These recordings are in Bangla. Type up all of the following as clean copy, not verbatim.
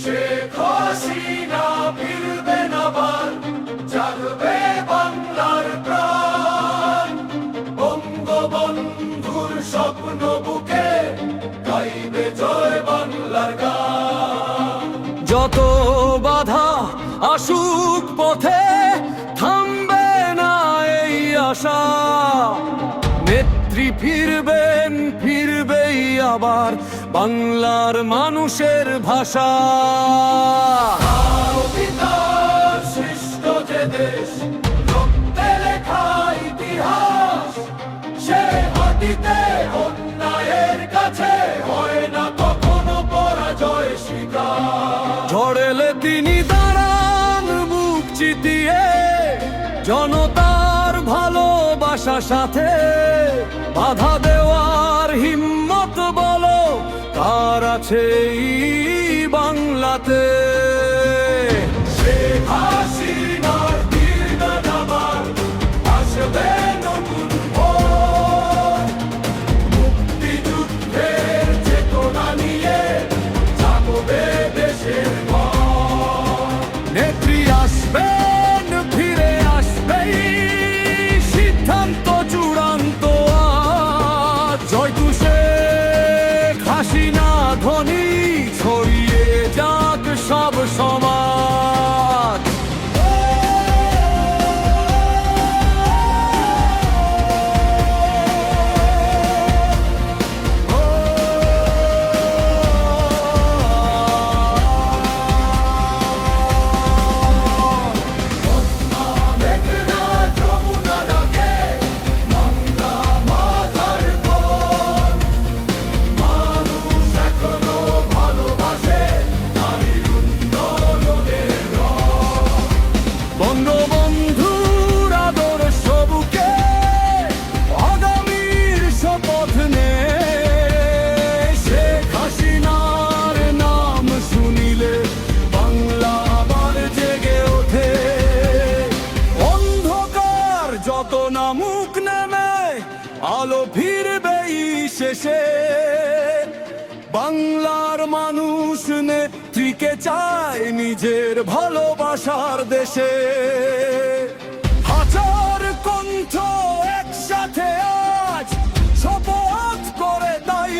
শেখ হাসিনা ফিরবেন আবার, জাগবে বাংলার প্রাণ। বঙ্গবন্ধুর স্বপ্ন বুকে গাইবে জয় বাংলার গান। যত বাধা আসুক পথে থামবে না এই আশা। নেত্রী ফিরবেন, ফিরবেই আবার বাংলার মানুষের ভাষা। পিতার সৃষ্ট যে দেশ, রক্তে লেখা ইতিহাস, সে মাটিতে অন্যায়ের কাছে হয় না কখনো পরাজয় স্বীকার। ঝড় এলে তিনি দাঁড়ান বুক চিতিয়ে, জনতার ভালোবাসা সাথে। বাধা দেওয়ার হিম্মত বলো কার আছে এই বাংলাতে। শেখ হাসিনার ফিরবেন আবার, আসবে নতুন ভোর। মুক্তিযুদ্ধের চেতনা নিয়ে জাগবে দেশের ঘর। নেত্রী আসবেন, ফিরে আসবেই সিদ্ধান্ত চূড়ান্ত আজ। জয় তু শেখ হাসিনা ধ্বনি ছড়িয়ে যাক সব সমাজ। মেঘনা যমুনা ডাকে, বাংলা মাথার উপর। মানুষ এখনো ভালোবাসে নারীর উন্নয়নের রং। বঙ্গবন্ধুর আদর্শ বুকে আগামীর শপথ নে। শেখ হাসিনার নাম শুনিলে বাংলা আবার জেগে ওঠে। অন্ধকার যত নামুক নেমে আলো ফিরবেই শেষে। বাংলার মানুষ নেত্রীকে চায় নিজের ভালোবাসার দেশে। হাজার কণ্ঠ একসাথে আজ শপথ করে তাই।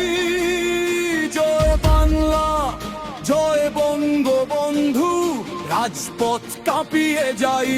জয় বাংলা, জয় বঙ্গবন্ধু, রাজপথ কাঁপিয়ে যাই।